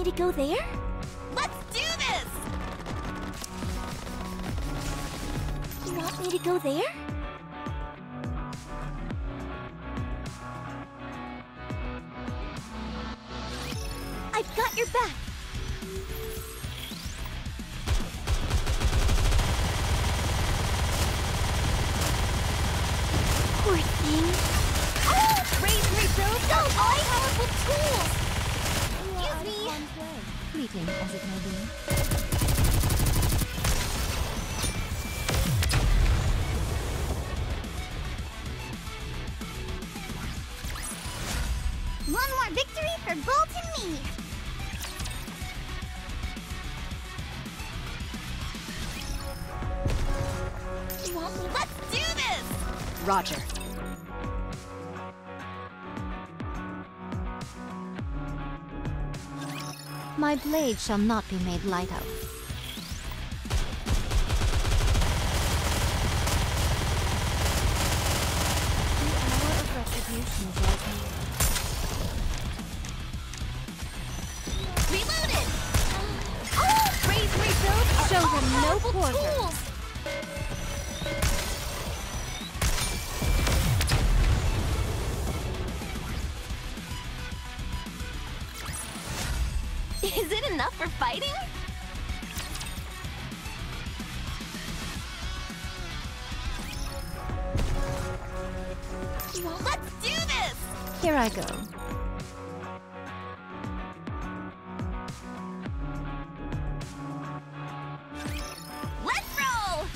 me to go there? Let's do this! You want me to go there? I've got your back! Poor thing. Oh! Raise and rebuild our all-powerful tools! Excuse me! Fleeting as it may be. One more victory for Bolt and me! You want me? Let's do this! Roger. My blade shall not be made light of. The hour of retribution is at hand. Reloaded! Oh! Raise and rebuild our Show them no all-powerful quarter. tools! Is it enough for fighting? Let's do this! Here I go. Let's roll!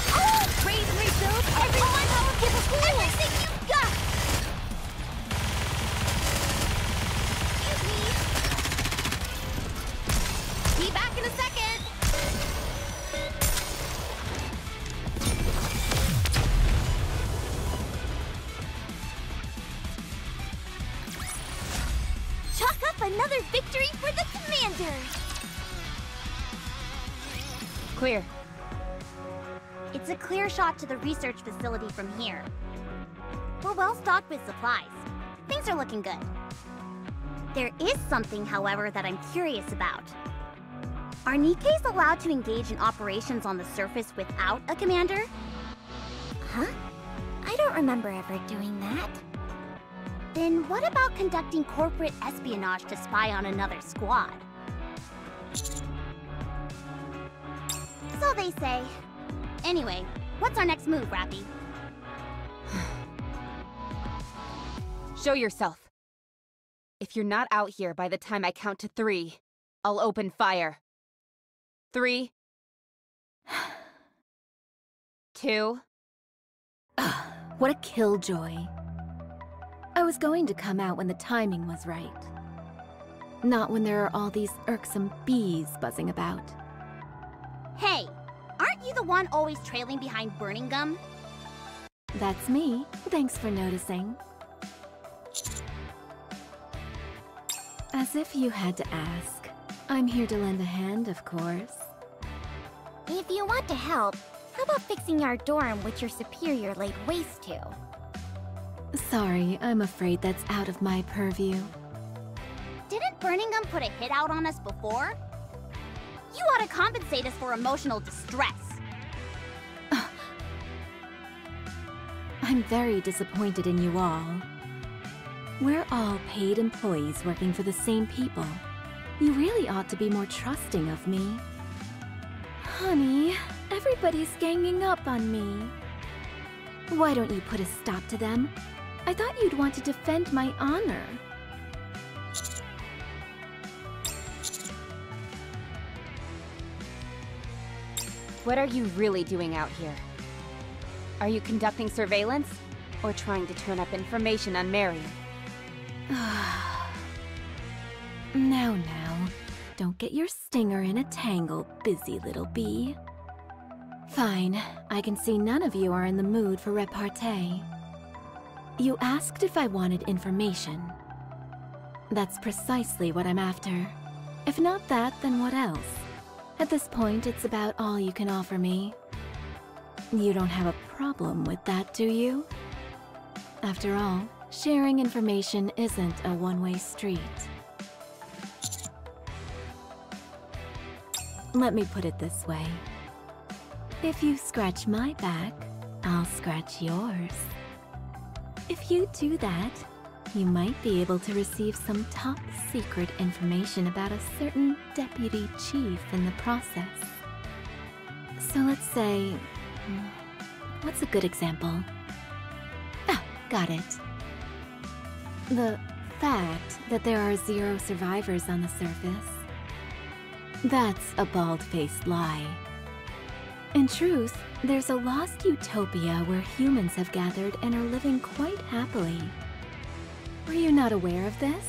Oh! Raise and rebuild everyone! Give us everything you've got! Excuse me. Be back in a second! Chalk up another victory for the commander! Clear. It's a clear shot to the research facility from here. We're well stocked with supplies. Things are looking good. There is something, however, that I'm curious about. Are NIKKEs allowed to engage in operations on the surface without a commander? Huh? I don't remember ever doing that. Then what about conducting corporate espionage to spy on another squad? So they say. Anyway, what's our next move, Rappy? Show yourself. If you're not out here by the time I count to 3, I'll open fire. 3, 2. What a killjoy. I was going to come out when the timing was right. Not when there are all these irksome bees buzzing about. Hey, aren't you the one always trailing behind Burning Gum? That's me. Thanks for noticing. As if you had to ask. I'm here to lend a hand, of course. If you want to help, how about fixing our dorm which your superior laid waste to? Sorry, I'm afraid that's out of my purview. Didn't Burning Gum put a hit out on us before? You ought to compensate us for emotional distress. I'm very disappointed in you all. We're all paid employees working for the same people. You really ought to be more trusting of me. Honey, everybody's ganging up on me. Why don't you put a stop to them? I thought you'd want to defend my honor. What are you really doing out here? Are you conducting surveillance? Or trying to turn up information on Marion? Now, don't get your stinger in a tangle, busy little bee. Fine, I can see none of you are in the mood for repartee. You asked if I wanted information. That's precisely what I'm after. If not that, then what else? At this point, it's about all you can offer me. You don't have a problem with that, do you? After all, sharing information isn't a one-way street. Let me put it this way. If you scratch my back, I'll scratch yours. If you do that, you might be able to receive some top-secret information about a certain deputy chief in the process. So let's say... what's a good example? Ah, got it. The fact that there are 0 survivors on the surface. That's a bald-faced lie. In truth, there's a lost utopia where humans have gathered and are living quite happily. Were you not aware of this?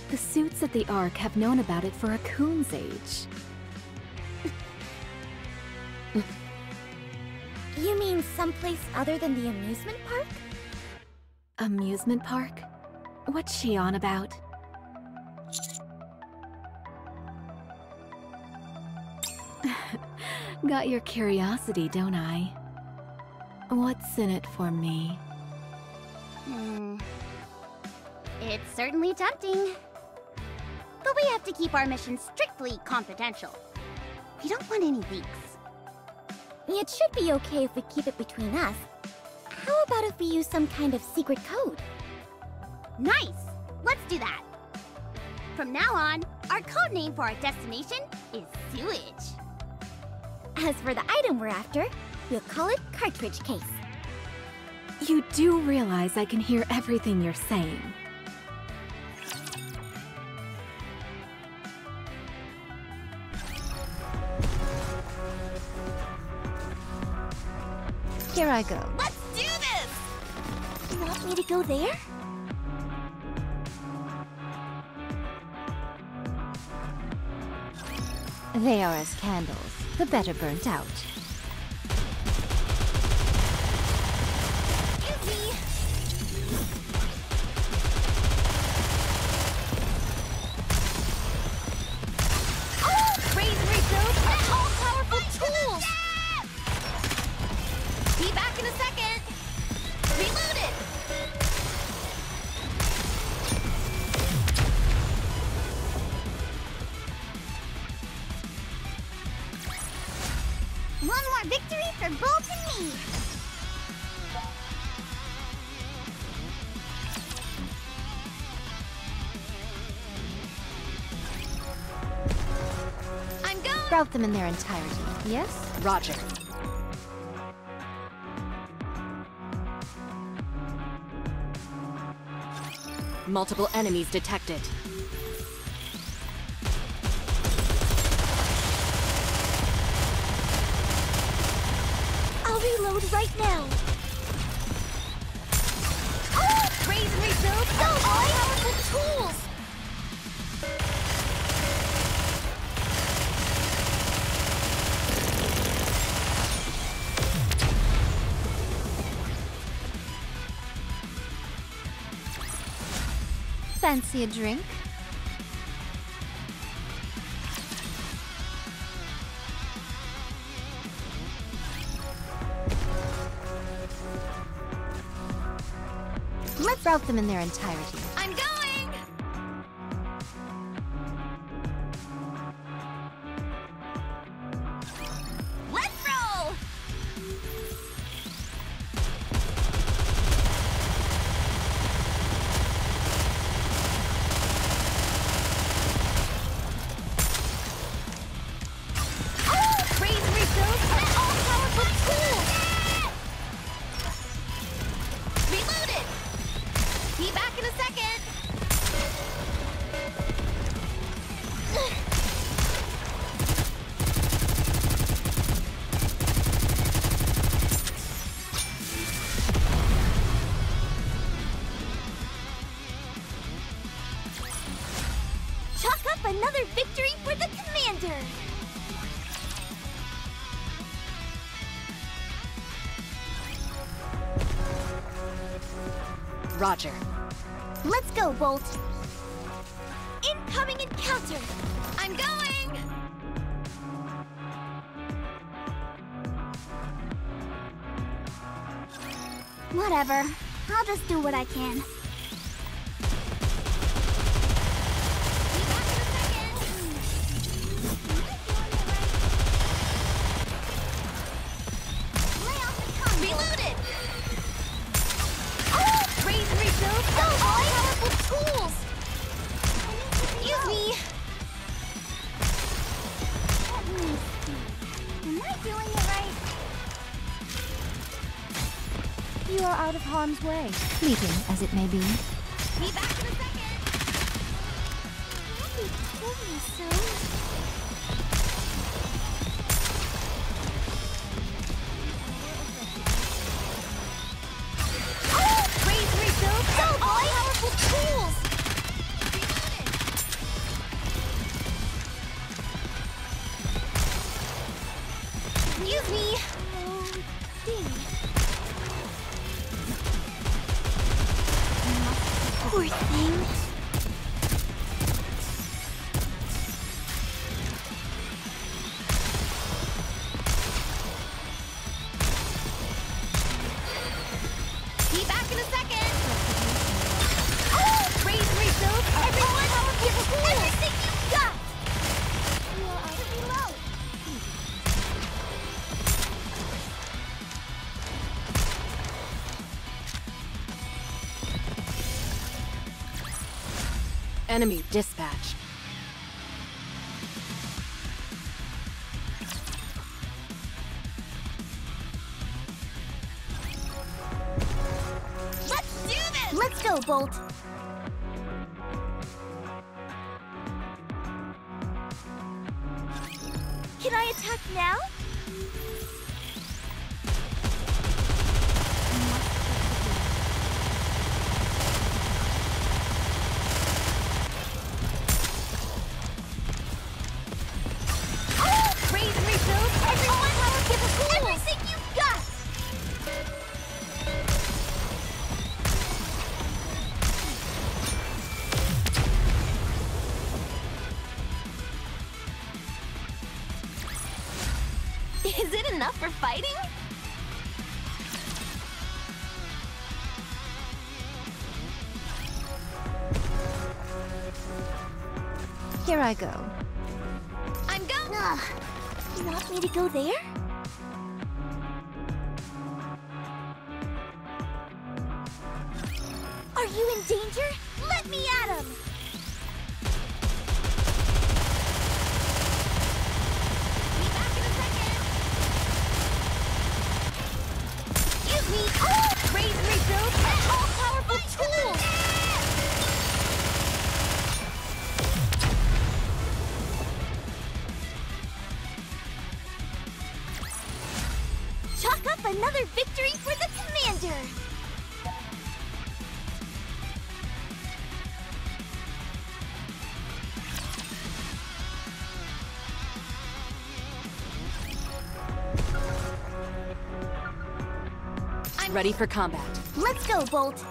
The suits at the Ark have known about it for a coon's age. You mean someplace other than the amusement park? Amusement park? What's she on about? Got your curiosity, don't I? What's in it for me? It's certainly tempting. But we have to keep our mission strictly confidential. We don't want any leaks. It should be okay if we keep it between us. How about if we use some kind of secret code? Nice! Let's do that. From now on, our code name for our destination is Sewage. As for the item we're after, we'll call it Cartridge Case. You do realize I can hear everything you're saying. Here I go. Let's do this! You want me to go there? They are as candles, the better burnt out. One more victory for Bolt and me! I'm going! Route them in their entirety, yes? Roger. Multiple enemies detected. I'll reload right now. Oh! Raise and rebuild those all-powerful tools! Fancy a drink? Let's route them in their entirety. I'm going! Let's roll! Oh! Raise and rebuild that all-powerful tool! Reloaded! Be back in a second! Chalk up another victory for the commander! Roger. Let's go, Bolt! Incoming encounter! I'm going! Whatever. I'll just do what I can. You are out of harm's way, fleeting as it may be. Be back in a second! Happy told me so. Raise rebuild so powerful tools! Excuse me! Poor thing. Be back in a second. Oh, raise rebuild. Everyone, give everything you've got. You are out of below. Enemy dispatched. Let's do this! Let's go, Bolt. Can I attack now? Everything you've got! Is it enough for fighting? Here I go. I'm going! You want me to go there? Are you in danger? Let me at him! Be back in a second! Excuse me! Oh! Raise and rebuild and all powerful tools! Chalk up another victory for the commander! Ready for combat. Let's go, Bolt!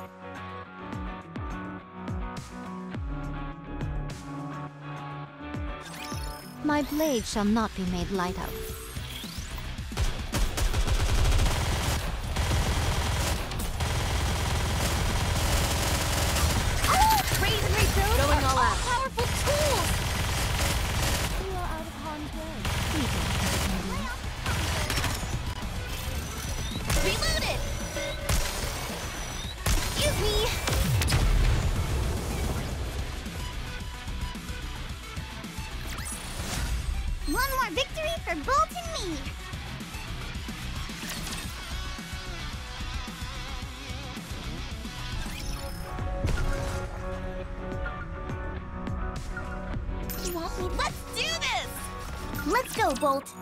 My blade shall not be made light of. Raise and rebuild Going are all out. powerful tools! You are out of harm's way, fleeting as it may be. Reloaded! Excuse me! One more victory for Bolt and me! You want me to... Let's do this! Let's go, Bolt!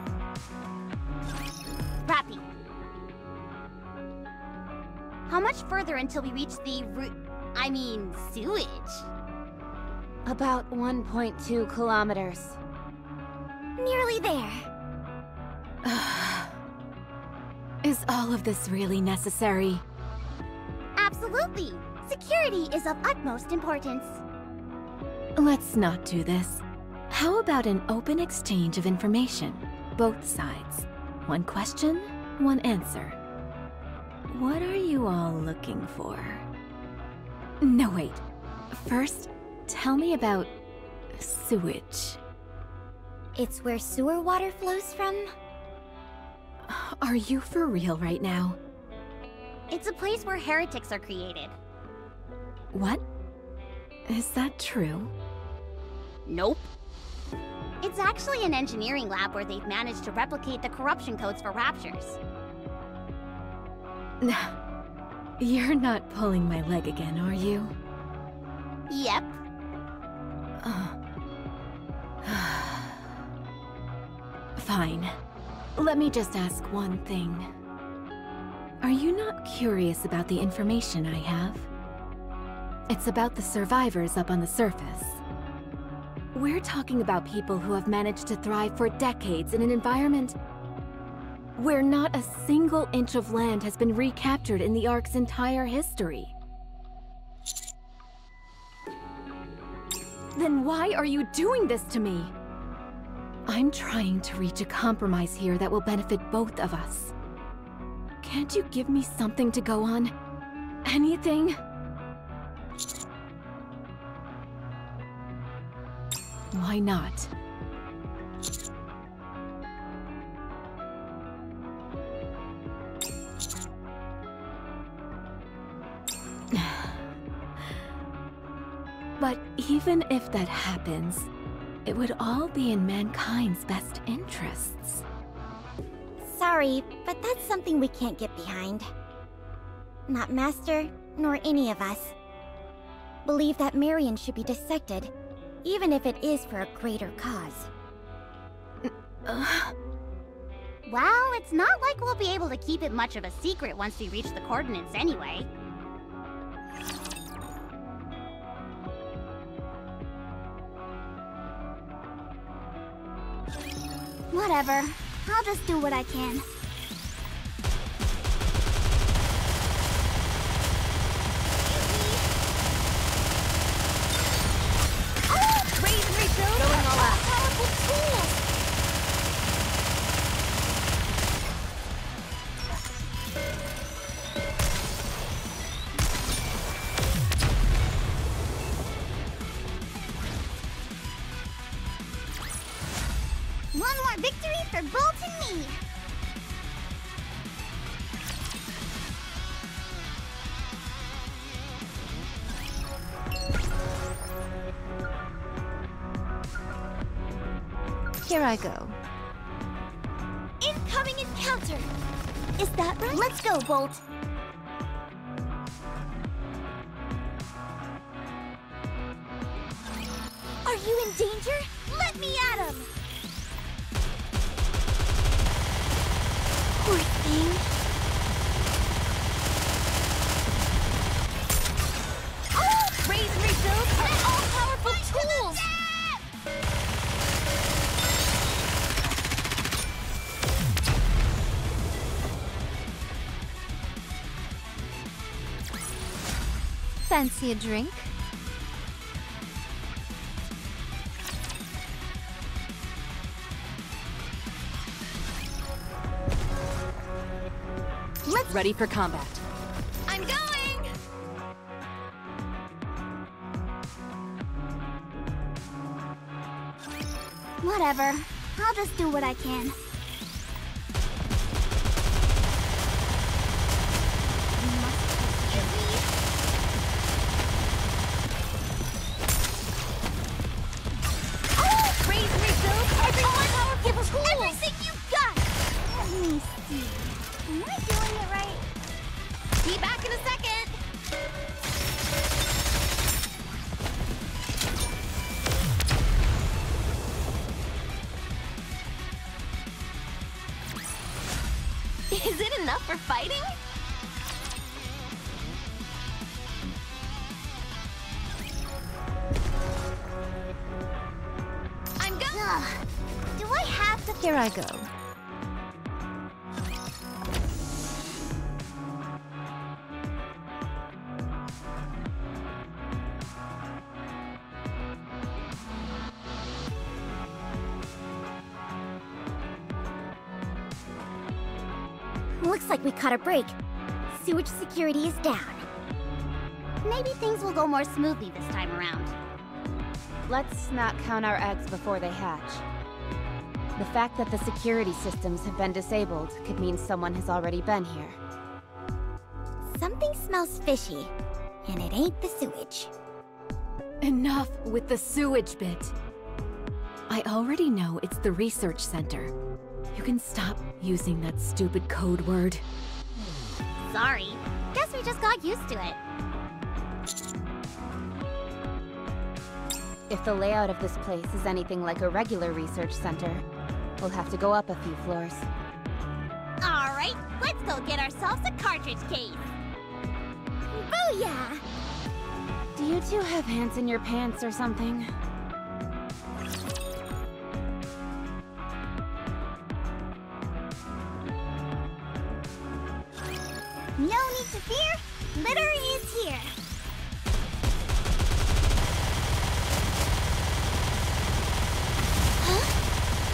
Rappy. How much further until we reach the sewage? About 1.2 kilometers. Nearly there. Is all of this really necessary? Absolutely. Security is of utmost importance. Let's not do this. How about an open exchange of information? Both sides. One question, one answer. What are you all looking for? No, wait. First, tell me about sewage. It's where sewer water flows from? Are you for real right now? It's a place where heretics are created. What? Is that true? Nope. It's actually an engineering lab where they've managed to replicate the corruption codes for raptures. You're not pulling my leg again, are you? Yep. Fine. Let me just ask one thing. Are you not curious about the information I have? It's about the survivors up on the surface. We're talking about people who have managed to thrive for decades in an environment where not a single inch of land has been recaptured in the Ark's entire history. Then why are you doing this to me? I'm trying to reach a compromise here that will benefit both of us. Can't you give me something to go on? Anything? Why not? But even if that happens, it would all be in mankind's best interests. Sorry, but that's something we can't get behind. Not Master, nor any of us. Believe that Marion should be dissected, even if it is for a greater cause. Well, it's not like we'll be able to keep it much of a secret once we reach the coordinates anyway. Whatever. I'll just do what I can. Oh! Raise and rebuild! Going all out. Powerful tools! One more victory for Bolt and me! Here I go. Incoming encounter! Is that right? Let's go, Bolt! Are you in danger? Let me at him! Poor thing. Oh! Raise and rebuild are all-powerful tools! Fancy a drink? Ready for combat. I'm going! Whatever. I'll just do what I can. Oh! Raise and rebuild everyone! Powerful tools! Everything you've got! Let me see. Am I doing it right? Be back in a second! Is it enough for fighting? I'm going. Do I have to? Here I go. Looks like we caught a break. sewage security is down. Maybe things will go more smoothly this time around. Let's not count our eggs before they hatch. The fact that the security systems have been disabled could mean someone has already been here. Something smells fishy, and it ain't the sewage. Enough with the sewage bit. I already know it's the research center. You can stop using that stupid code word. Sorry. Guess we just got used to it. If the layout of this place is anything like a regular research center, we'll have to go up a few floors. Alright, let's go get ourselves a cartridge case. Booyah! Do you two have hands in your pants or something? No need to fear, litter is here.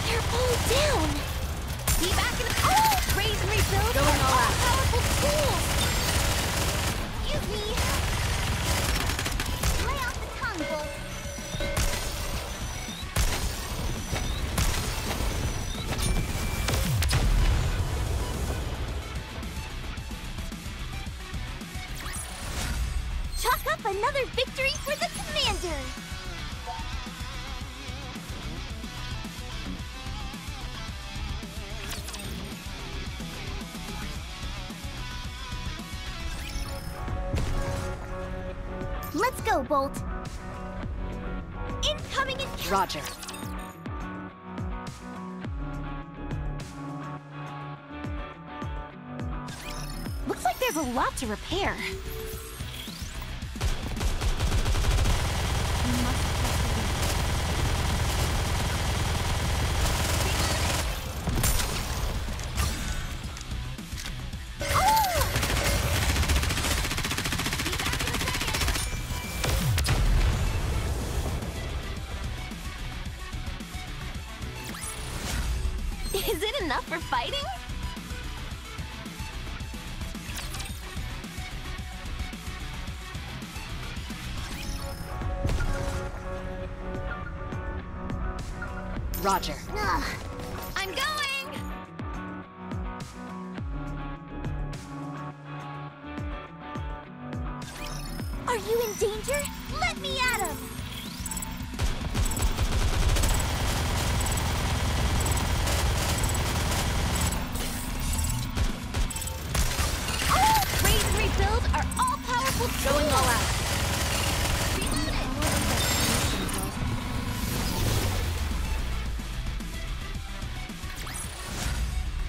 They're all down! Be back in a— Oh! Raise and rebuild Going all out. powerful tools! Excuse me. Lay off the tongue, Bolt. Chalk up another victory for the Commander! Let's go, Bolt. Incoming and— Roger. Looks like there's a lot to repair. Is it enough for fighting? Roger. Ugh, I'm going! Are you in danger? Let me at him! Oh! Raise and rebuild are all-powerful tools! Going all out.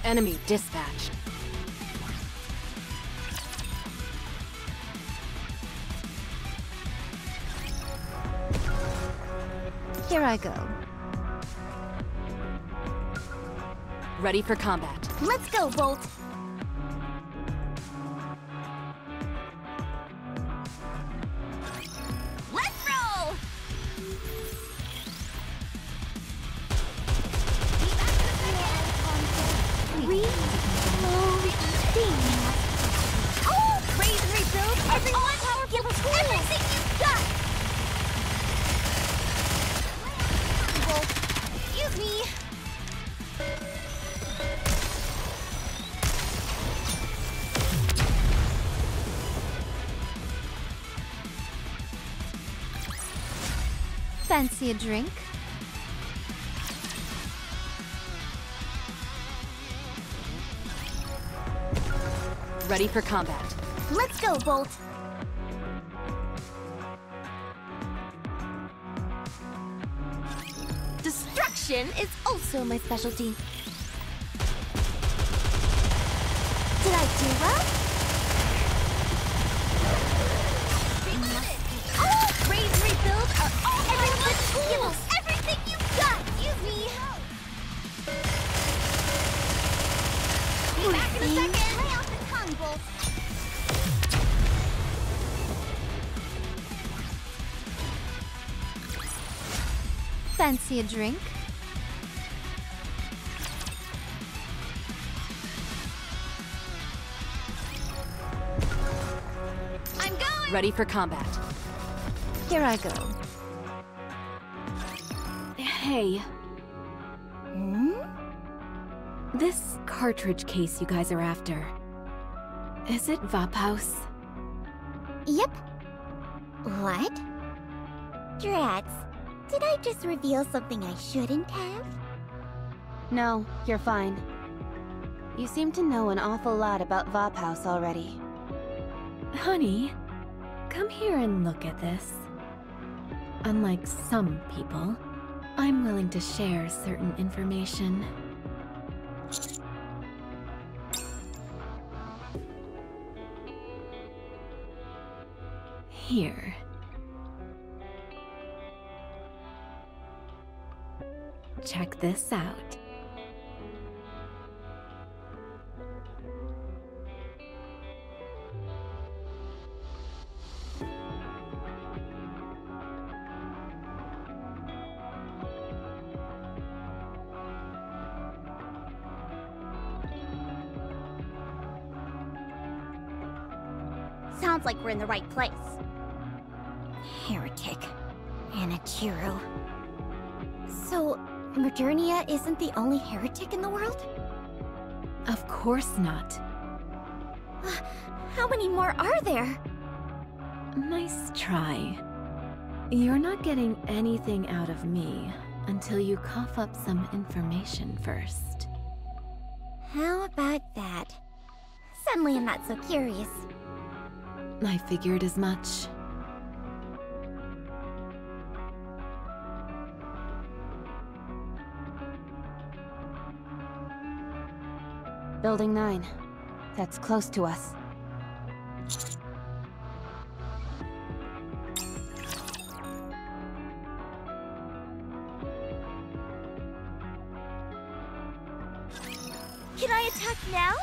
Enemy dispatched. Here I go. Ready for combat. Let's go, Bolt! Let's roll! Reloading. Oh! Raise and rebuild are all-powerful tools! Everything you've got! Bolt, excuse me! Fancy a drink? Ready for combat. Let's go, Bolt! Destruction is also my specialty. Did I do well? Oh! Raise and rebuild are all powerful tools! Everything you've got! Excuse me! Be back in a second! Lay off the tongue, Bolt! Fancy a drink? Ready for combat. Here I go. Hey, Hmm? this cartridge case you guys are after. Is it Vaphaus? Yep. What? Drats, did I just reveal something I shouldn't have? No, you're fine. You seem to know an awful lot about Vaphaus already. Honey, come here and look at this. Unlike some people, I'm willing to share certain information. Here. Check this out. Sounds like we're in the right place. Heretic. Anichiro. So, Modernia isn't the only heretic in the world? Of course not. How many more are there? Nice try. You're not getting anything out of me until you cough up some information first. How about that? Suddenly I'm not so curious. I figured as much. Building 9. That's close to us. Can I attack now?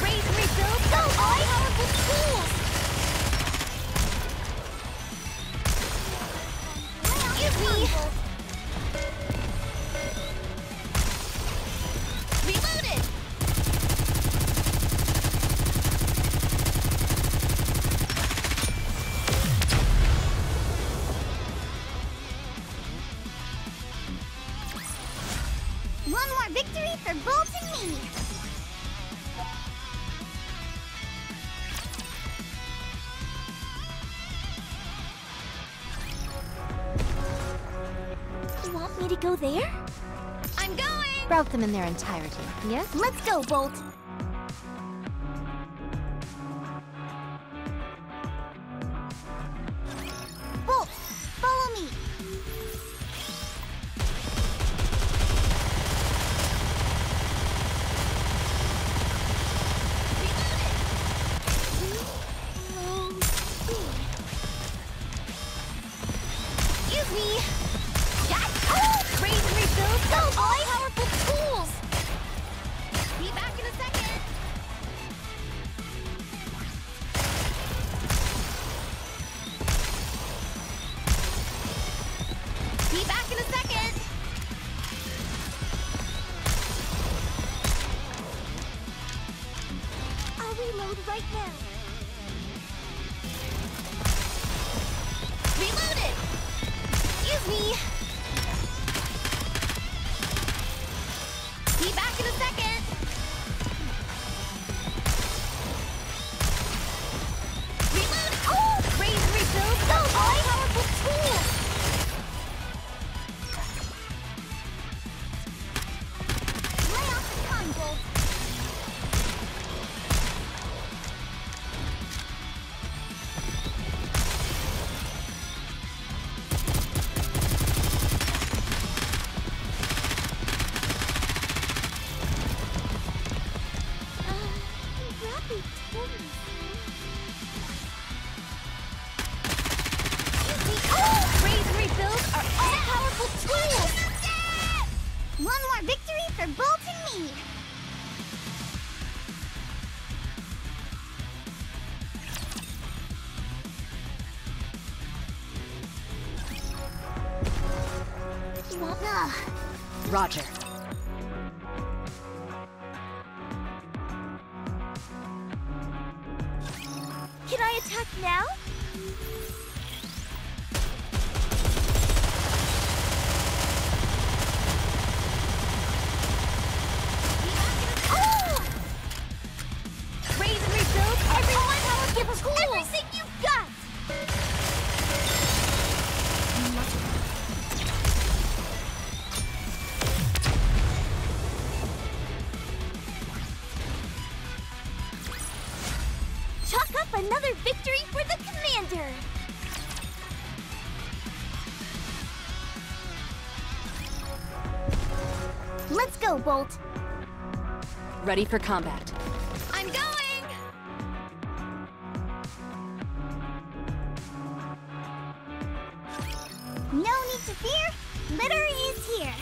Raise and rebuild so powerful tools! Give me! Reloaded! One more victory for Bolt and me! You want me to go there? I'm going! Route them in their entirety, yes? Let's go, Bolt! Bolt, follow me! Excuse me! Raise and rebuild so powerful tools! Be back in a second! Be back in a second! I'll reload right now. Reloaded! Excuse me! Be back in a second! Reload! Raise and rebuild so powerful tools! Lay off the gun, Bolt! Roger. Can I attack now? Oh! Raise and rebuild everyone! Give us everything you've got! Chalk up another victory for the Commander! Let's go, Bolt! Ready for combat. I'm going! No need to fear! Litter is here!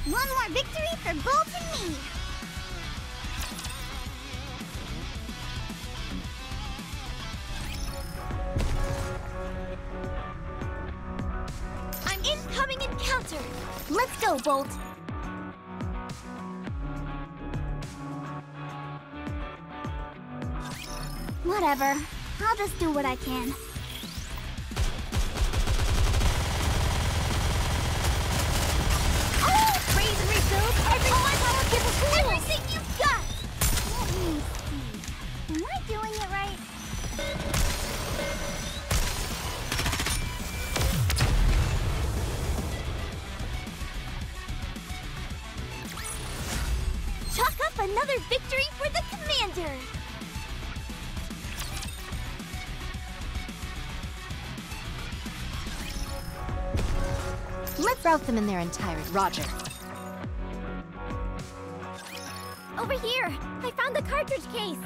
One more victory for Bolt and me! I'm incoming encounter! Let's go, Bolt! Whatever. I'll just do what I can. Everything you've got! Let me see. Am I doing it right? Chalk up another victory for the Commander! Let's route them in their entirety. Roger. Over here! I found the cartridge case!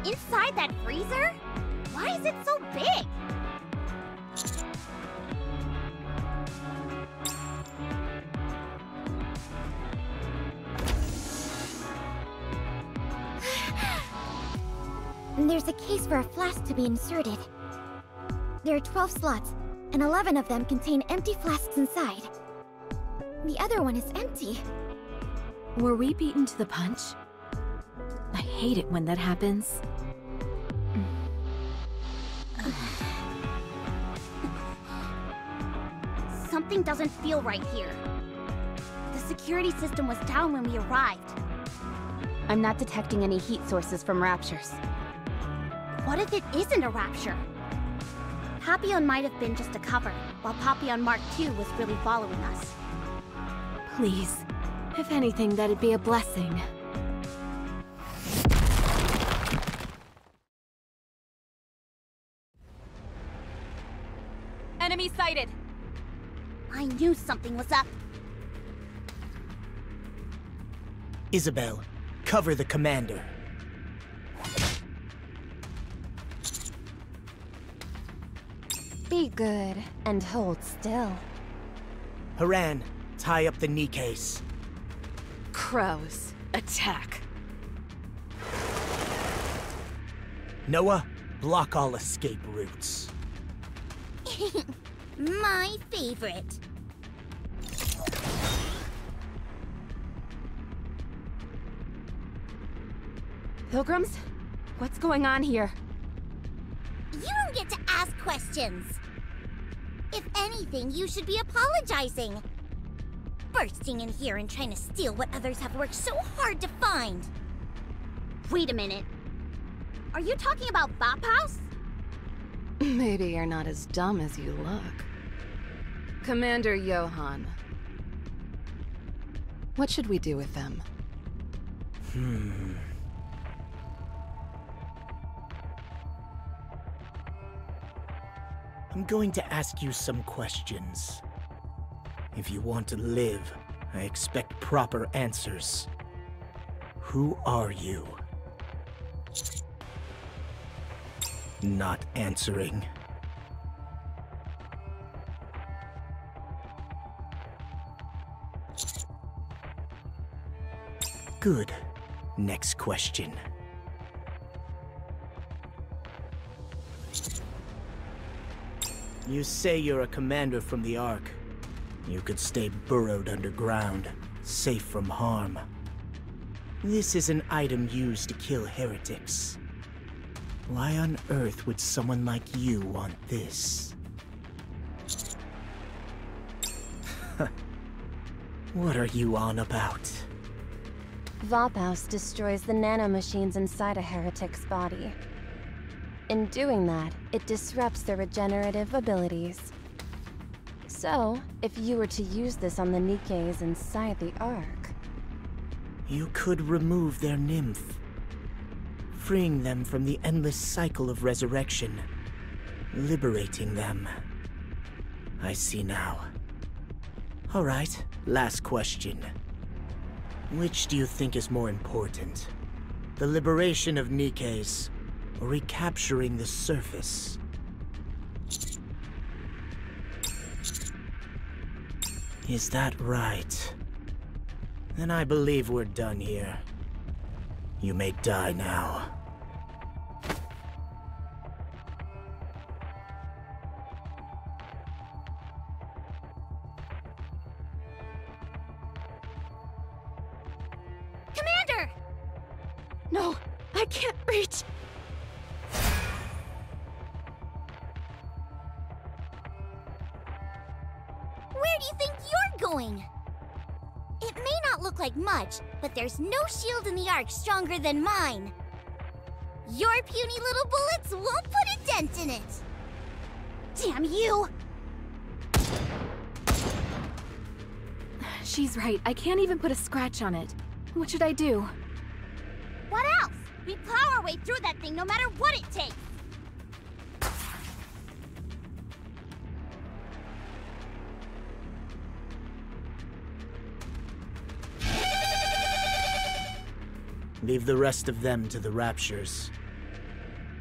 Inside that freezer? Why is it so big? There's a case for a flask to be inserted. There are 12 slots, and 11 of them contain empty flasks inside. The other one is empty. Were we beaten to the punch? I hate it when that happens. Something doesn't feel right here. The security system was down when we arrived. I'm not detecting any heat sources from raptures. What if it isn't a rapture? Papillon might have been just a cover, while Papillon Mark II was really following us. Please. If anything, that'd be a blessing. Enemy sighted! I knew something was up. Isabel, cover the commander. Be good and hold still. Haran, tie up the knee case. Crows, attack. Noah, block all escape routes. My favorite. Pilgrims? What's going on here? You don't get to ask questions. If anything, you should be apologizing. Bursting in here and trying to steal what others have worked so hard to find. Wait a minute. Are you talking about Bop House? Maybe you're not as dumb as you look. Commander Johann. What should we do with them? I'm going to ask you some questions. If you want to live, I expect proper answers. Who are you? Not answering. Good. Next question. You say you're a commander from the Ark. You could stay burrowed underground, safe from harm. This is an item used to kill heretics. Why on earth would someone like you want this? What are you on about? Vophouse destroys the nanomachines inside a heretic's body. In doing that, it disrupts their regenerative abilities. So, if you were to use this on the NIKKEs inside the Ark... You could remove their nymph, freeing them from the endless cycle of resurrection, liberating them. I see now. All right, last question. Which do you think is more important? The liberation of NIKKEs, or recapturing the surface? Is that right? Then I believe we're done here. You may die now. Commander! No, I can't reach. Where do you think you're going? It may not look like much, but there's no shield in the Ark stronger than mine. Your puny little bullets won't put a dent in it. Damn you! She's right. I can't even put a scratch on it. What should I do? What else? We plow our way through that thing no matter what it takes. Leave the rest of them to the Raptures.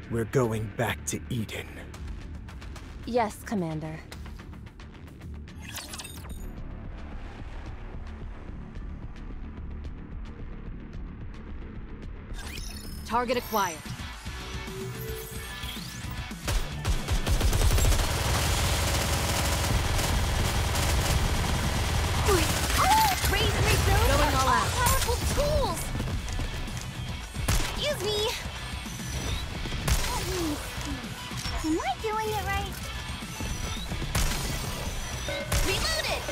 We're going back to Eden. Yes, Commander. Target acquired. Raise and rebuild Going all out. powerful tools! Excuse me! Am I doing it right? Reload it!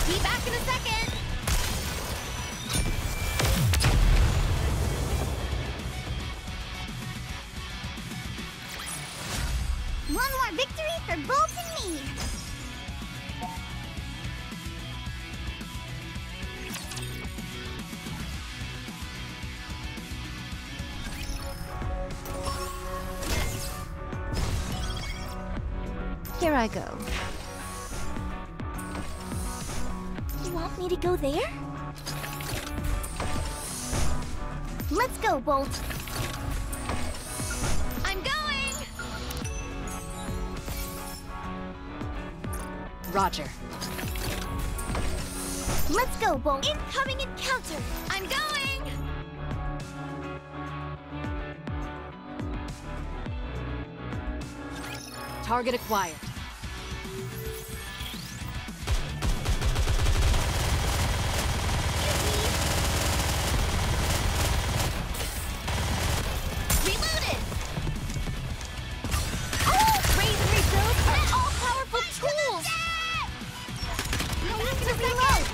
Be back in a second! One more victory for Bolt and me! Here I go. You want me to go there? Let's go, Bolt. I'm going! Roger. Let's go, Bolt. Incoming encounter. I'm going! Target acquired. Reloaded! Oh! Raise and rebuild are all-powerful tools! I need to reload!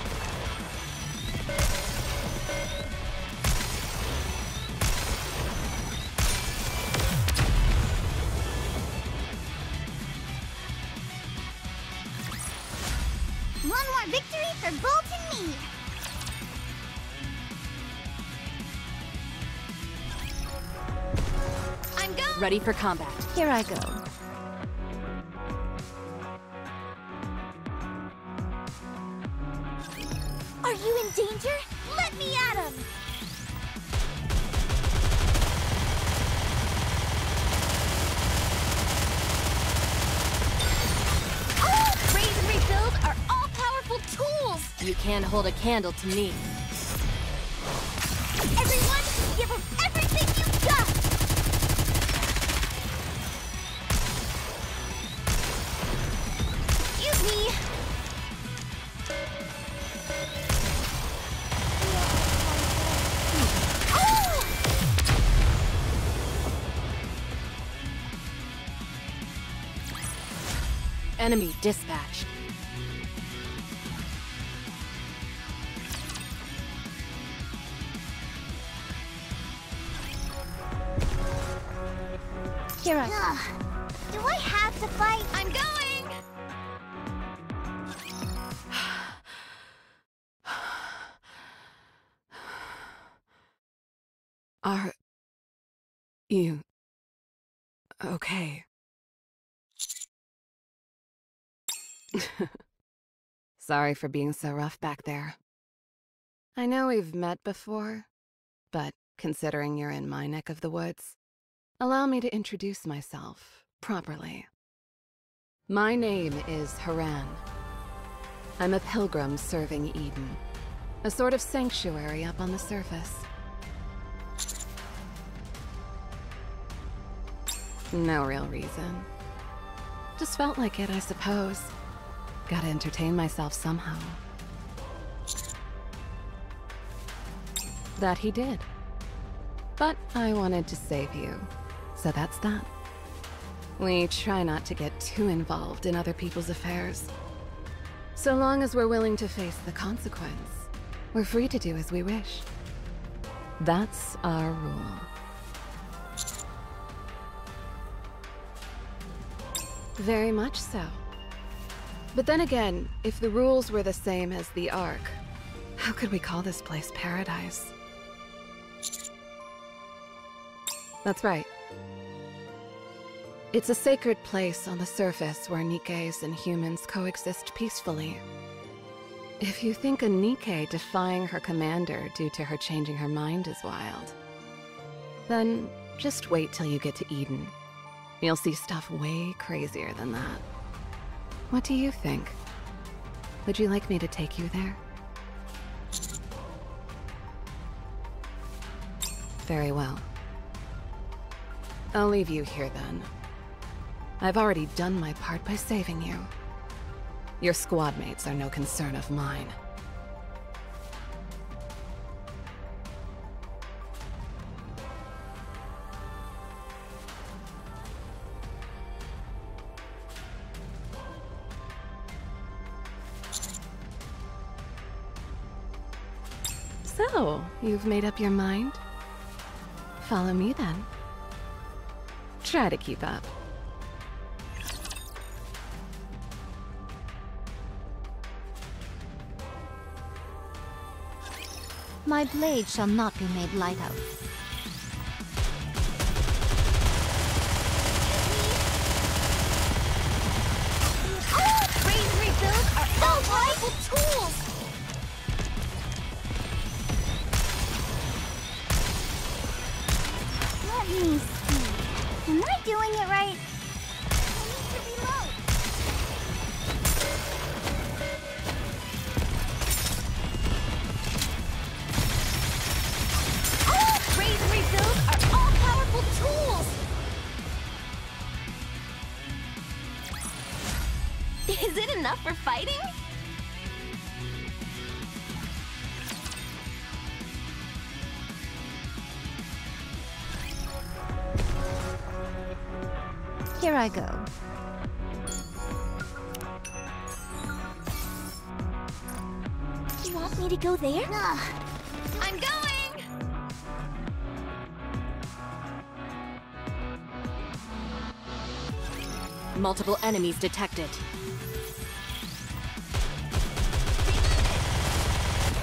One more victory for Bolt and me! ready for combat. Here I go. Are you in danger? Let me at him! Raise and rebuild are all-powerful tools! You can't hold a candle to me. Everyone, give him everything you've got! Excuse me! Enemy dispatched. Here I Do I have to fight? I'm going! Are you okay? Sorry for being so rough back there. I know we've met before, but considering you're in my neck of the woods, allow me to introduce myself properly. My name is Haran. I'm a pilgrim serving Eden, a sort of sanctuary up on the surface. No real reason. Just felt like it, I suppose. Gotta entertain myself somehow. That he did. But I wanted to save you, so that's that. We try not to get too involved in other people's affairs. So long as we're willing to face the consequence, we're free to do as we wish. That's our rule. Very much so. But then again, if the rules were the same as the Ark, how could we call this place paradise? That's right. It's a sacred place on the surface where NIKKEs and humans coexist peacefully. If you think a NIKKE defying her commander due to her changing her mind is wild, then just wait till you get to Eden. You'll see stuff way crazier than that. What do you think? Would you like me to take you there? Very well. I'll leave you here then. I've already done my part by saving you. Your squad mates are no concern of mine. So, you've made up your mind? Follow me then. Try to keep up. My blade shall not be made light of. Raise and rebuild are all-powerful tools! Let me see. Am I doing it right? I need to reload. Raise and rebuild are all-powerful tools! Is it enough for fighting? Here I go. You want me to go there? I'm going! Multiple enemies detected.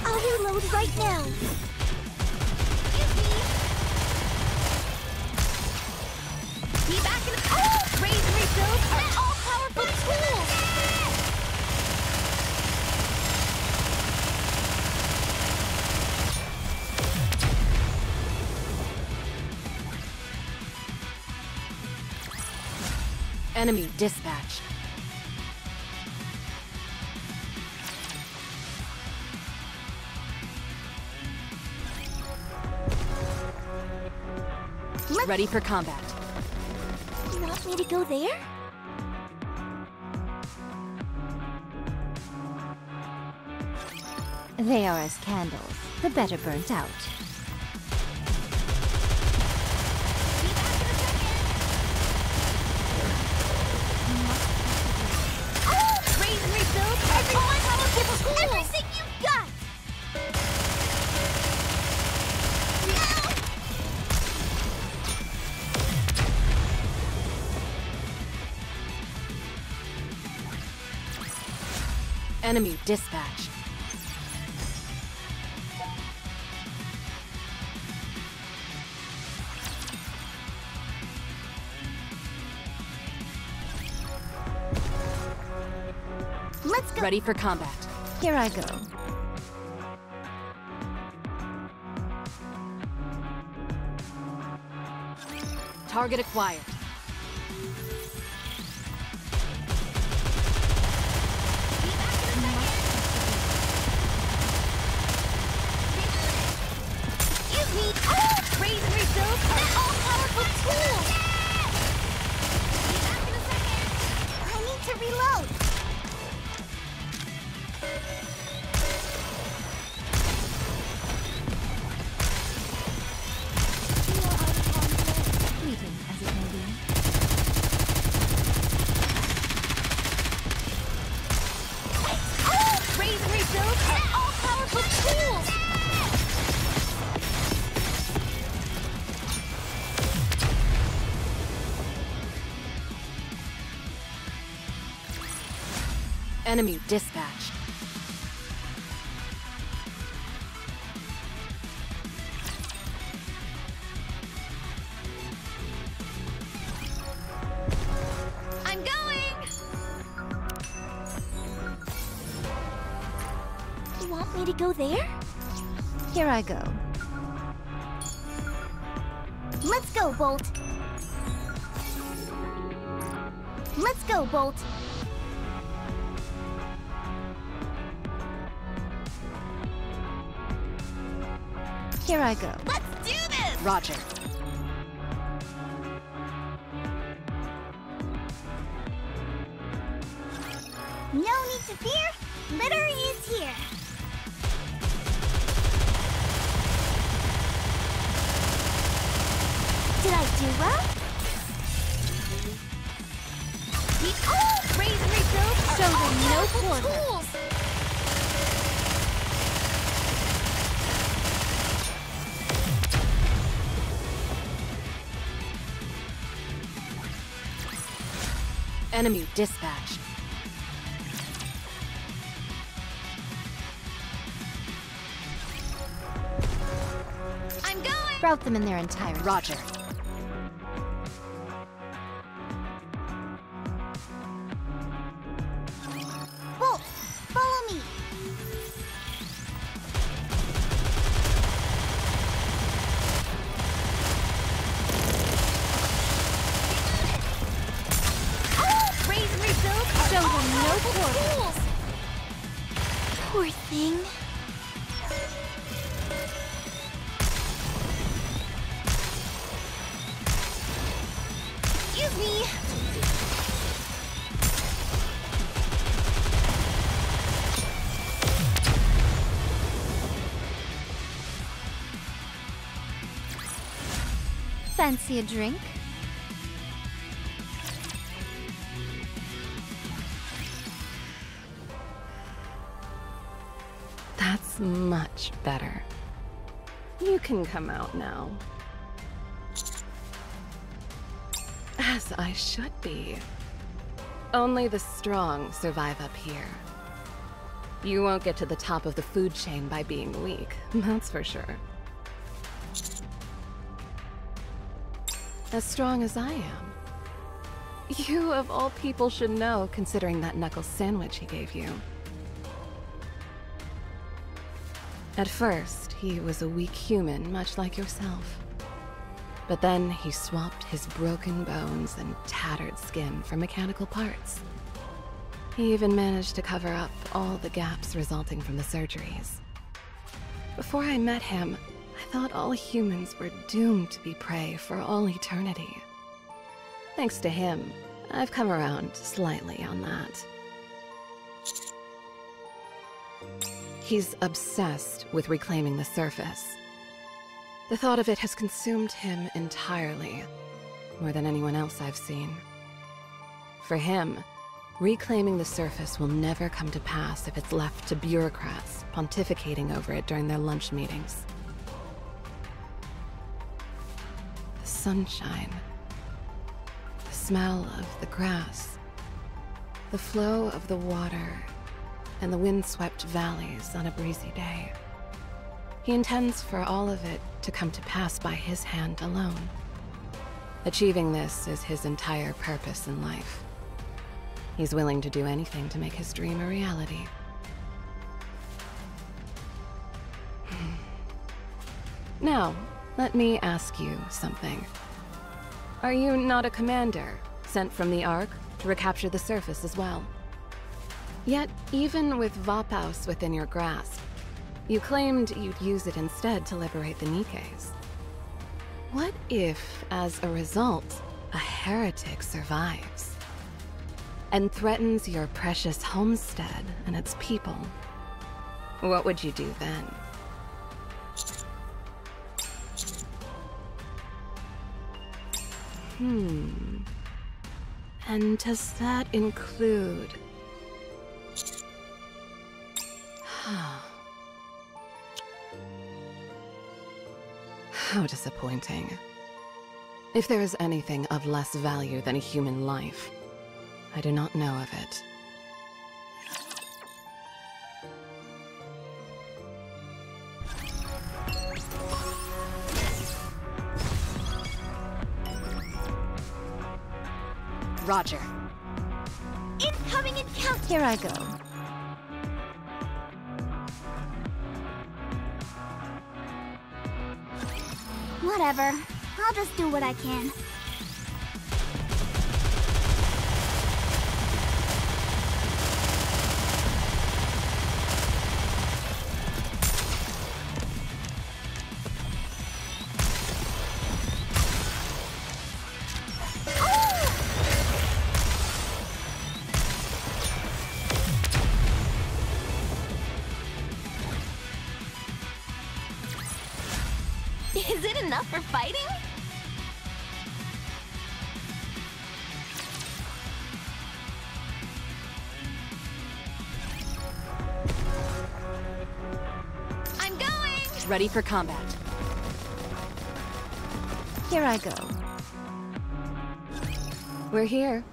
I'll reload right now. are all-powerful tools! Enemy dispatched. Ready for combat. You want me to go there? They are as candles, the better burnt out. Raise and rebuild everything you've got! Enemy dispatched. Let's go! Ready for combat. Here I go. Target acquired. Raise and rebuild are all-powerful tools! I need to reload! Fleeting as it may be. Raise and rebuild are all-powerful tools! Enemy dispatched. I'm going! You want me to go there? Here I go. Let's go, Bolt! Let's go, Bolt! Here I go. Let's do this! Roger. No need to fear! Litter is here! Did I do well? The old raise and rebuild Show are them no all-powerful quarter. tools! Enemy dispatched. I'm going! Route them in their entirety. Roger. Bolt, follow me! Raise and rebuild are Show them no all-powerful quarter. tools! Poor thing. Excuse me! Fancy a drink? That's much better. You can come out now. As I should be. Only the strong survive up here. You won't get to the top of the food chain by being weak, that's for sure. As strong as I am. You, of all people, should know, considering that knuckle sandwich he gave you. At first, he was a weak human, much like yourself. But then he swapped his broken bones and tattered skin for mechanical parts. He even managed to cover up all the gaps resulting from the surgeries. Before I met him, I thought all humans were doomed to be prey for all eternity. Thanks to him, I've come around slightly on that. He's obsessed with reclaiming the surface. The thought of it has consumed him entirely, more than anyone else I've seen. For him, reclaiming the surface will never come to pass if it's left to bureaucrats pontificating over it during their lunch meetings. The sunshine, the smell of the grass, the flow of the water, and the windswept valleys on a breezy day. He intends for all of it to come to pass by his hand alone. Achieving this is his entire purpose in life. He's willing to do anything to make his dream a reality. Now, let me ask you something. Are you not a commander, sent from the Ark to recapture the surface as well? Yet, even with Vapaus within your grasp, you claimed you'd use it instead to liberate the NIKKEs. What if, as a result, a heretic survives and threatens your precious homestead and its people? What would you do then? And does that include... How disappointing. If there is anything of less value than a human life, I do not know of it. Roger. Incoming encounter! Here I go. Whatever. I'll just do what I can. Is it enough for fighting? I'm going! Ready for combat. Here I go. We're here.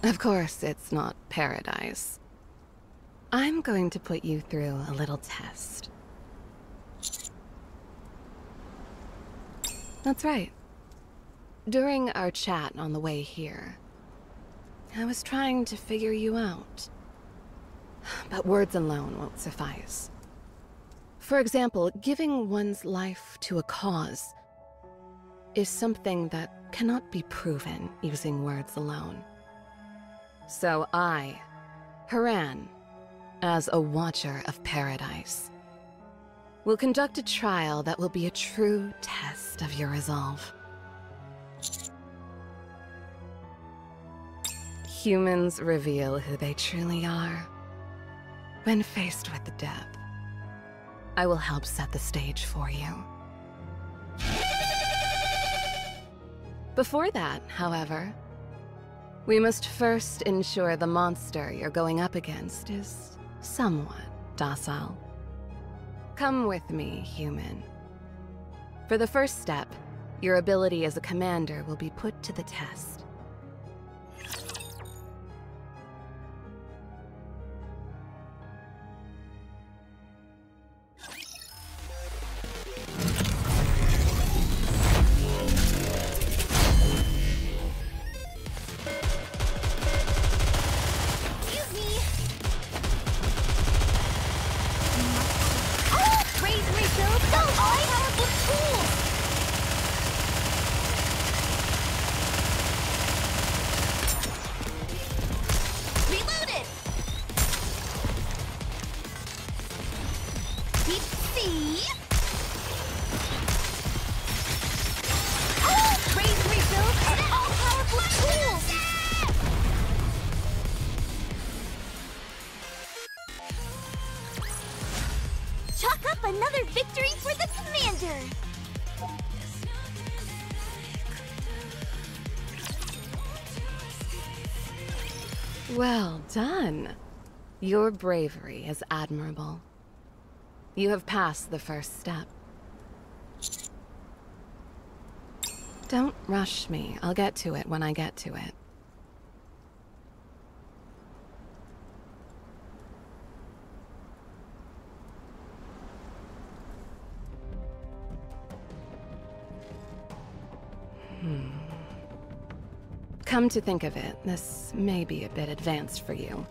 Of course, it's not paradise. I'm going to put you through a little test. That's right. During our chat on the way here, I was trying to figure you out. But words alone won't suffice. For example, giving one's life to a cause is something that cannot be proven using words alone. So I, Haran, as a Watcher of Paradise, will conduct a trial that will be a true test of your resolve. Humans reveal who they truly are when faced with the death. I will help set the stage for you. Before that, however, we must first ensure the monster you're going up against is somewhat docile. Come with me, human. For the first step, your ability as a commander will be put to the test. Another victory for the Commander! Well done. Your bravery is admirable. You have passed the first step. Don't rush me. I'll get to it when I get to it. Come to think of it, this may be a bit advanced for you.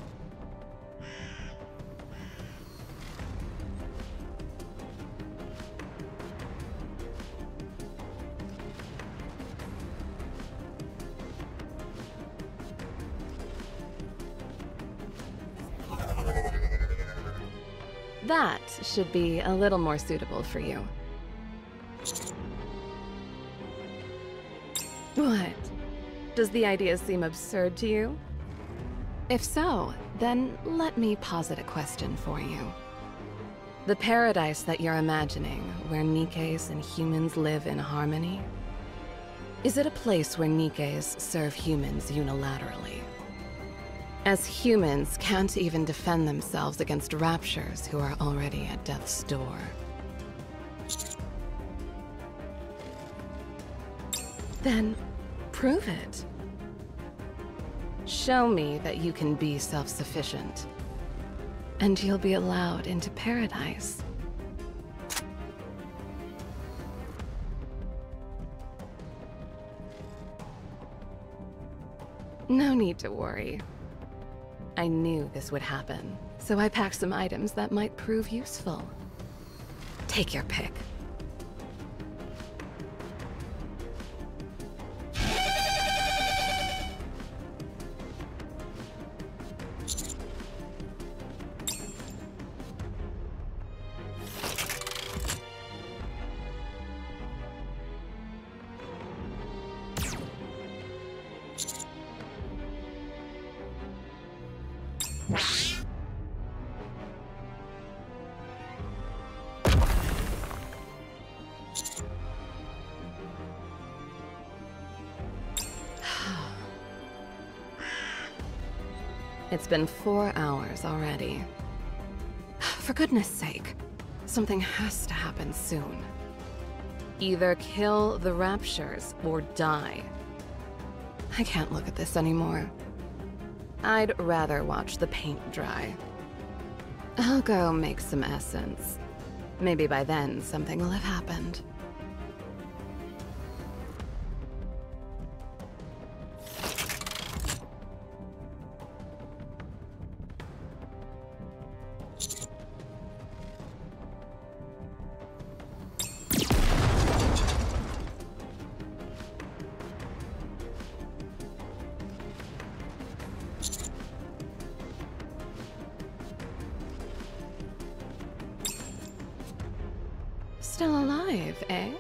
That should be a little more suitable for you. What? Does the idea seem absurd to you? If so, then let me posit a question for you. The paradise that you're imagining, where Nikkes and humans live in harmony, is it a place where Nikkes serve humans unilaterally? As humans can't even defend themselves against raptures who are already at death's door. Then prove it. Show me that you can be self-sufficient, and you'll be allowed into paradise. No need to worry. I knew this would happen, so I packed some items that might prove useful. Take your pick. It's been 4 hours already. For goodness sake, something has to happen soon. Either kill the Raptures or die. I can't look at this anymore. I'd rather watch the paint dry. I'll go make some essence. Maybe by then something will have happened. Still alive, eh?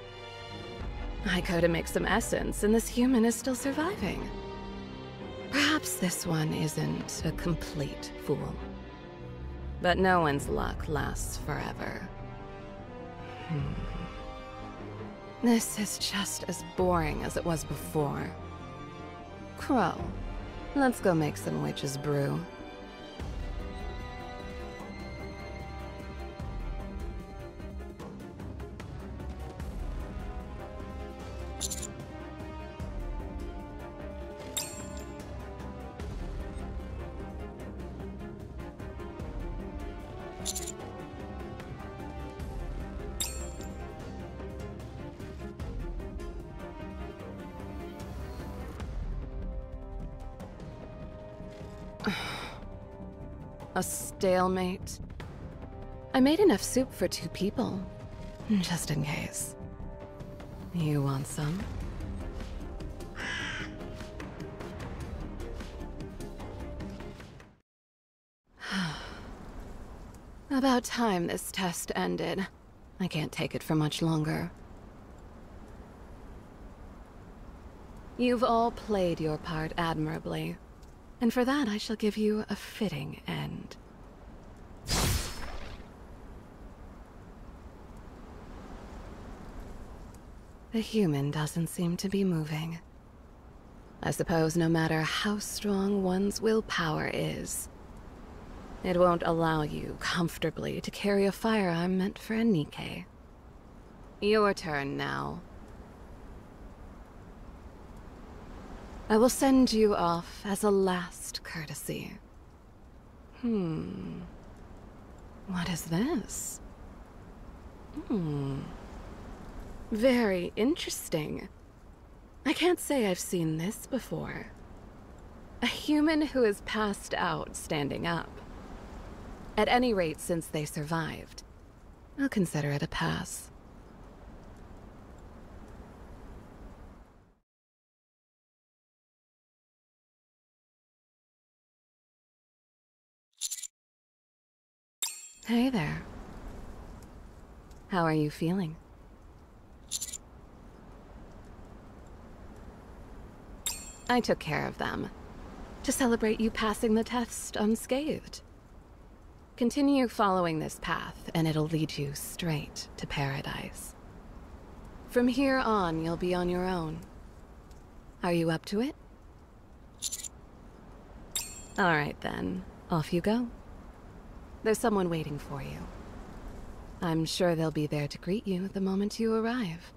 I go to make some essence, and this human is still surviving. Perhaps this one isn't a complete fool. But no one's luck lasts forever. This is just as boring as it was before. Crow, let's go make some witch's brew. A stalemate. I made enough soup for 2 people, just in case. You want some? About time this test ended. I can't take it for much longer. You've all played your part admirably, and for that I shall give you a fitting end. The human doesn't seem to be moving. I suppose no matter how strong one's willpower is, it won't allow you comfortably to carry a firearm meant for a NIKKE. Your turn now. I will send you off as a last courtesy. What is this? Very interesting. I can't say I've seen this before. A human who has passed out standing up. At any rate, since they survived, I'll consider it a pass. Hey there. How are you feeling? I took care of them, to celebrate you passing the test unscathed. Continue following this path, and it'll lead you straight to paradise. From here on, you'll be on your own. Are you up to it? All right then, off you go. There's someone waiting for you. I'm sure they'll be there to greet you the moment you arrive.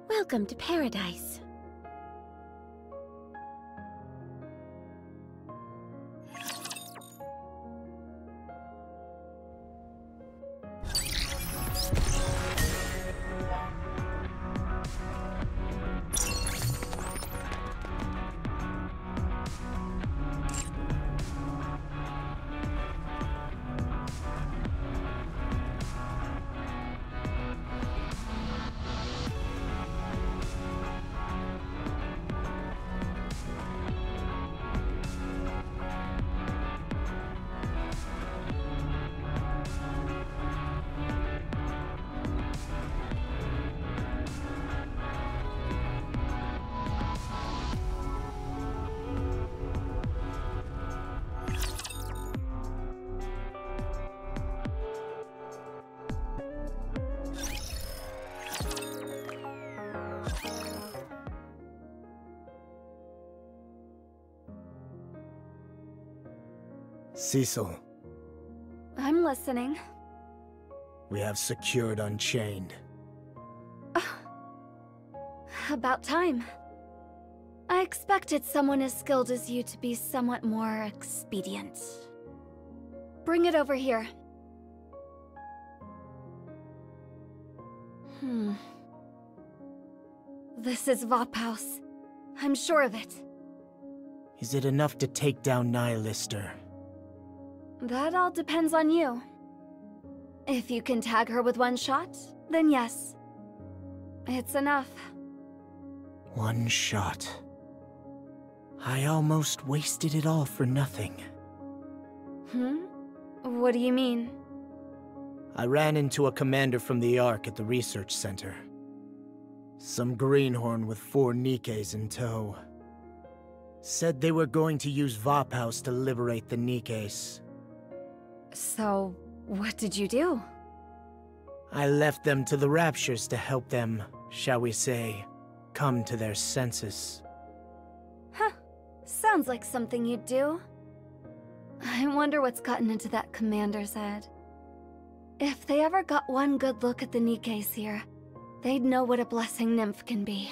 Welcome to paradise. Cecil, I'm listening. we have secured Unchained. About time. I expected someone as skilled as you to be somewhat more expedient. Bring it over here. This is Vophouse. I'm sure of it. Is it enough to take down Nihilister? That all depends on you. If you can tag her with one shot, then yes. It's enough. One shot. I almost wasted it all for nothing. What do you mean? I ran into a commander from the Ark at the research center. Some greenhorn with 4 NIKKEs in tow. Said they were going to use Vophouse to liberate the NIKKEs. So, what did you do? I left them to the Raptures to help them, shall we say, come to their senses. Huh. Sounds like something you'd do. I wonder what's gotten into that commander's head. If they ever got one good look at the NIKKEs here, they'd know what a blessing Nymph can be.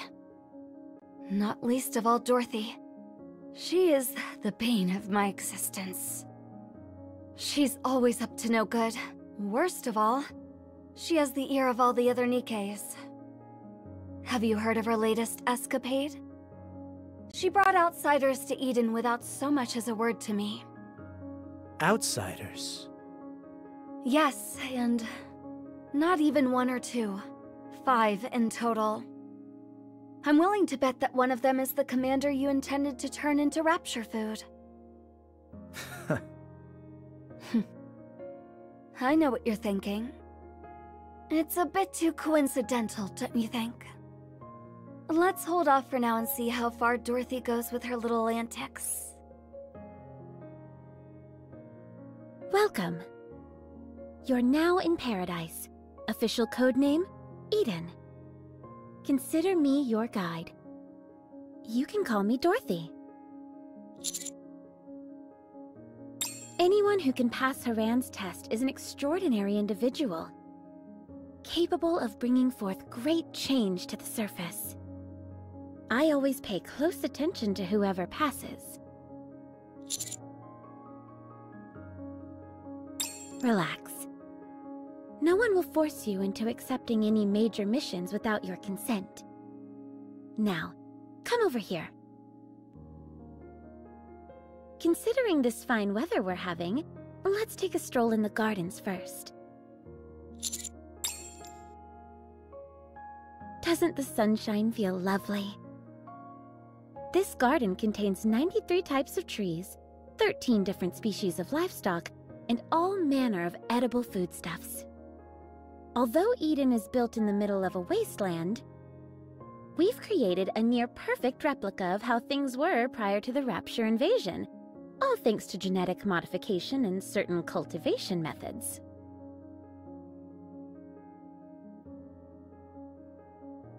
Not least of all Dorothy. She is the bane of my existence. She's always up to no good. Worst of all, she has the ear of all the other NIKKEs. Have you heard of her latest escapade? She brought outsiders to Eden without so much as a word to me. Outsiders? Yes, and not even 1 or 2. 5 in total. I'm willing to bet that one of them is the commander you intended to turn into rapture food. I know what you're thinking. It's a bit too coincidental, don't you think? Let's hold off for now and see how far Dorothy goes with her little antics. Welcome. You're now in paradise. Official codename, Eden. Consider me your guide. You can call me Dorothy. Anyone who can pass Haran's test is an extraordinary individual, capable of bringing forth great change to the surface. I always pay close attention to whoever passes. Relax. No one will force you into accepting any major missions without your consent. Now, come over here. Considering this fine weather we're having, let's take a stroll in the gardens first. Doesn't the sunshine feel lovely? This garden contains 93 types of trees, 13 different species of livestock, and all manner of edible foodstuffs. Although Eden is built in the middle of a wasteland, we've created a near-perfect replica of how things were prior to the Rapture invasion, all thanks to genetic modification and certain cultivation methods.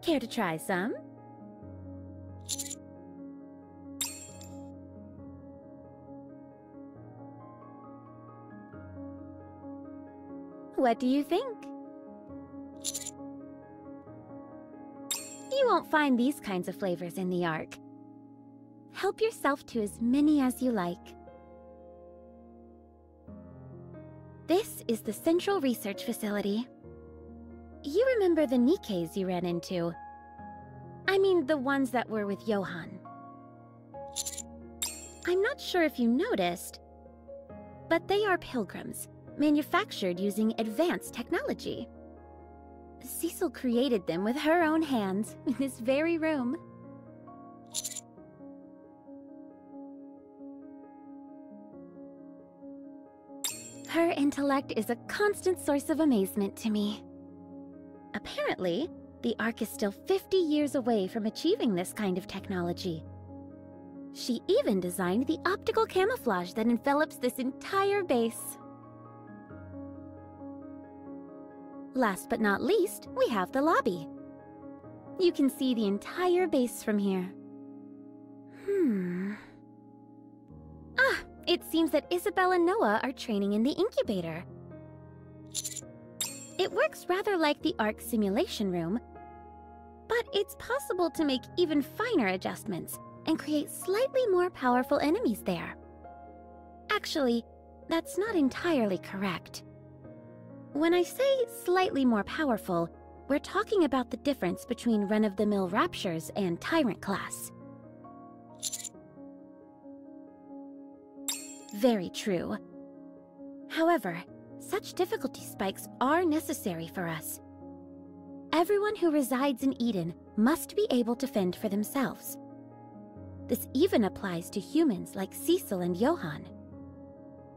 Care to try some? What do you think? You won't find these kinds of flavors in the Ark. Help yourself to as many as you like. This is the Central Research Facility. You remember the NIKKEs you ran into? I mean, the ones that were with Johann. I'm not sure if you noticed, but they are pilgrims, manufactured using advanced technology. Cecil created them with her own hands in this very room. Her intellect is a constant source of amazement to me. Apparently, the Ark is still 50 years away from achieving this kind of technology. She even designed the optical camouflage that envelops this entire base. Last but not least, we have the lobby. You can see the entire base from here. It seems that Isabel and Noah are training in the incubator. It works rather like the Ark simulation room, but it's possible to make even finer adjustments and create slightly more powerful enemies there. Actually, that's not entirely correct. When I say slightly more powerful, we're talking about the difference between run-of-the-mill Raptures and Tyrant class. Very true. However, such difficulty spikes are necessary for us. Everyone who resides in Eden must be able to fend for themselves. This even applies to humans like Cecil and Johann.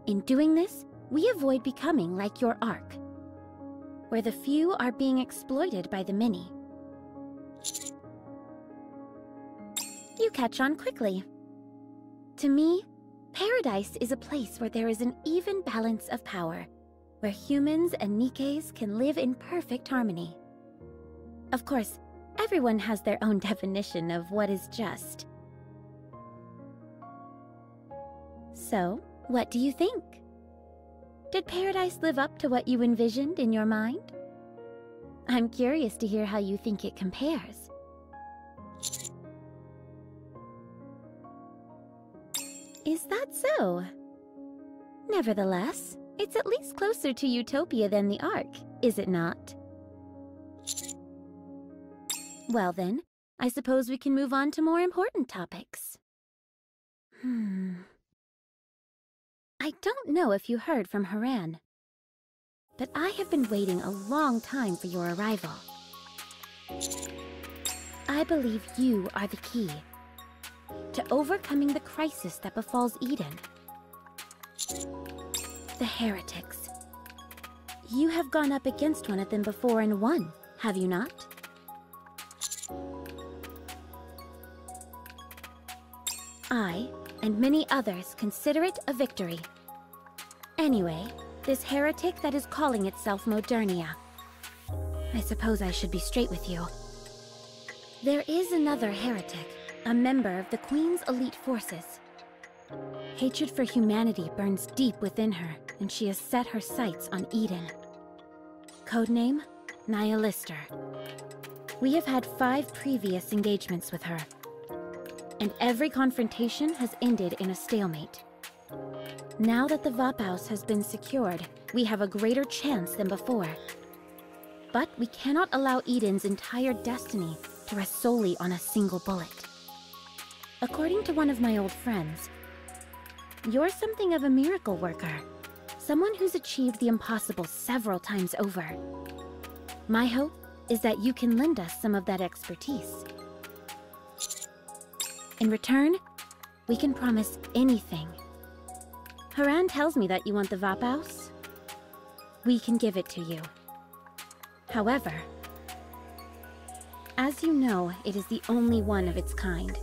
In doing this, we avoid becoming like your Ark, where the few are being exploited by the many. You catch on quickly. To me, paradise is a place where there is an even balance of power, where humans and NIKKEs can live in perfect harmony. Of course, everyone has their own definition of what is just. So, what do you think? Did paradise live up to what you envisioned in your mind? I'm curious to hear how you think it compares. Is that so? Nevertheless, it's at least closer to Utopia than the Ark, is it not? Well then, I suppose we can move on to more important topics. I don't know if you heard from Haran, but I have been waiting a long time for your arrival. I believe you are the key to overcoming the crisis that befalls Eden. The heretics. You have gone up against one of them before and won, have you not? I, and many others, consider it a victory. Anyway, this heretic that is calling itself Modernia. I suppose I should be straight with you. There is another heretic, a member of the Queen's elite forces. Hatred for humanity burns deep within her, and she has set her sights on Eden. Codename, Nihilister. We have had 5 previous engagements with her, and every confrontation has ended in a stalemate. Now that the Vaphaus has been secured, we have a greater chance than before. But we cannot allow Eden's entire destiny to rest solely on a single bullet. According to one of my old friends, you're something of a miracle worker, someone who's achieved the impossible several times over. My hope is that you can lend us some of that expertise. In return, we can promise anything. Haran tells me that you want the Vaphaus. We can give it to you. However, as you know, it is the only one of its kind.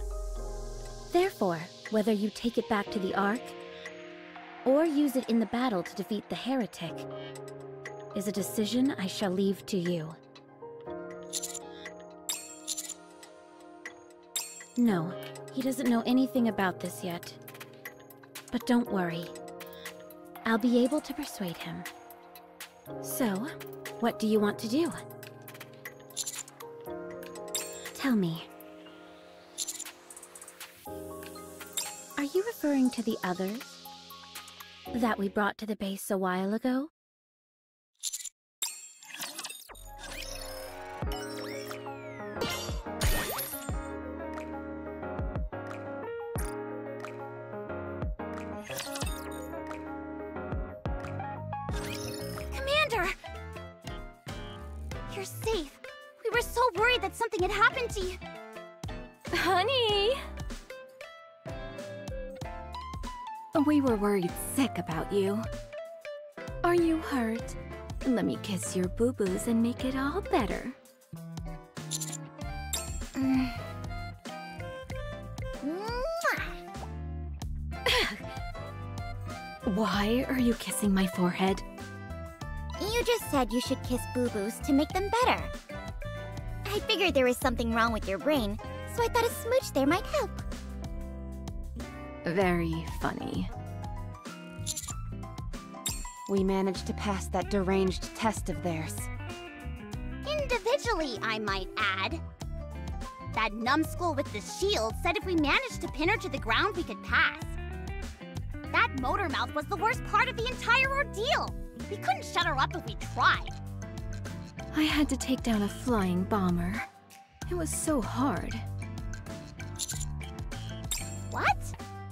Therefore, whether you take it back to the Ark, or use it in the battle to defeat the heretic, is a decision I shall leave to you. No, he doesn't know anything about this yet. But don't worry. I'll be able to persuade him. So, what do you want to do? Tell me. Are you referring to the others that we brought to the base a while ago? Commander! You're safe. We were so worried that something had happened to you. Honey! We were worried sick about you. Are you hurt? Let me kiss your boo-boos and make it all better. Why are you kissing my forehead? You just said you should kiss boo-boos to make them better. I figured there was something wrong with your brain, so I thought a smooch there might help. Very funny. We managed to pass that deranged test of theirs. Individually, I might add. That numbskull with the shield said if we managed to pin her to the ground, we could pass. That motor mouth was the worst part of the entire ordeal. We couldn't shut her up if we tried. I had to take down a flying bomber. It was so hard. What?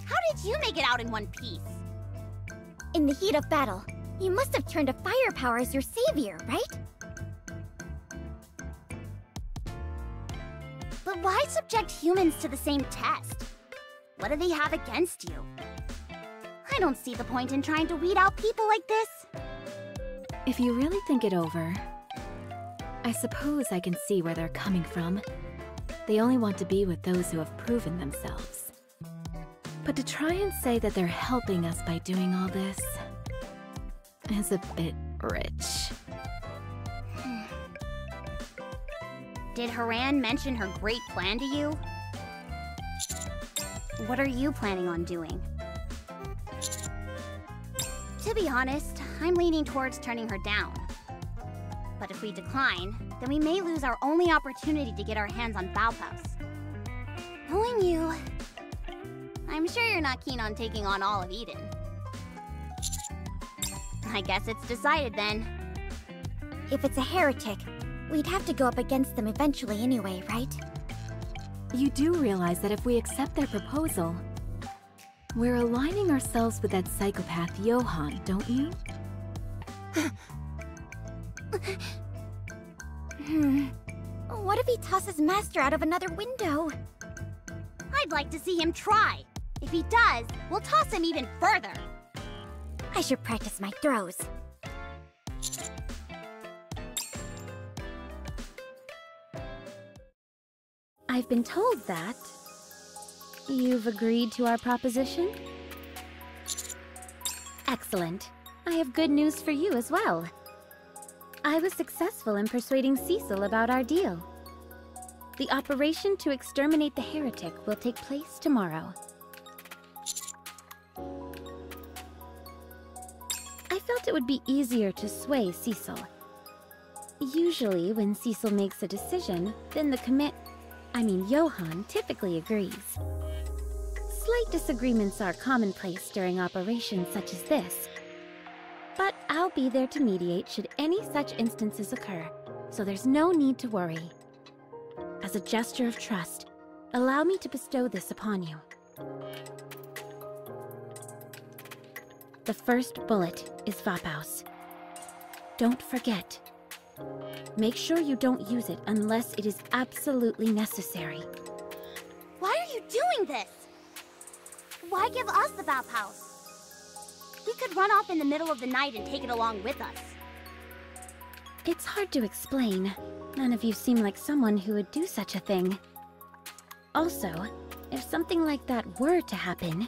How did you make it out in one piece? In the heat of battle, you must have turned to firepower as your savior, right? But why subject humans to the same test? What do they have against you? I don't see the point in trying to weed out people like this. If you really think it over, I suppose I can see where they're coming from. They only want to be with those who have proven themselves. But to try and say that they're helping us by doing all this is a bit rich. Did Haran mention her great plan to you? What are you planning on doing? To be honest, I'm leaning towards turning her down. But if we decline, then we may lose our only opportunity to get our hands on Vaphaus. Knowing you, I'm sure you're not keen on taking on all of Eden. I guess it's decided then. If it's a heretic, we'd have to go up against them eventually anyway, right? You do realize that if we accept their proposal, we're aligning ourselves with that psychopath Johann, don't you? What if he tosses Master out of another window? I'd like to see him try. If he does, we'll toss him even further. I should practice my throws. I've been told that you've agreed to our proposition? Excellent. I have good news for you as well. I was successful in persuading Cecil about our deal. The operation to exterminate the heretic will take place tomorrow. I felt it would be easier to sway Cecil. Usually, when Cecil makes a decision, then the Johann typically agrees. Slight disagreements are commonplace during operations such as this. But I'll be there to mediate should any such instances occur, so there's no need to worry. As a gesture of trust, allow me to bestow this upon you. The first bullet is Vapaus. Don't forget. Make sure you don't use it unless it is absolutely necessary. Why are you doing this? Why give us the Vapaus? We could run off in the middle of the night and take it along with us. It's hard to explain. None of you seem like someone who would do such a thing. Also, if something like that were to happen,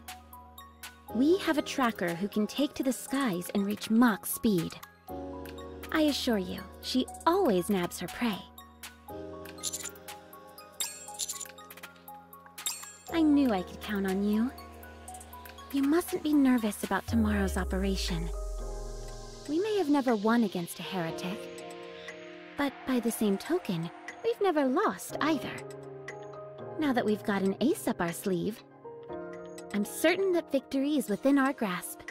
we have a tracker who can take to the skies and reach Mach speed. I assure you, she always nabs her prey. I knew I could count on you. You mustn't be nervous about tomorrow's operation. We may have never won against a heretic, but by the same token, we've never lost either. Now that we've got an ace up our sleeve, I'm certain that victory is within our grasp.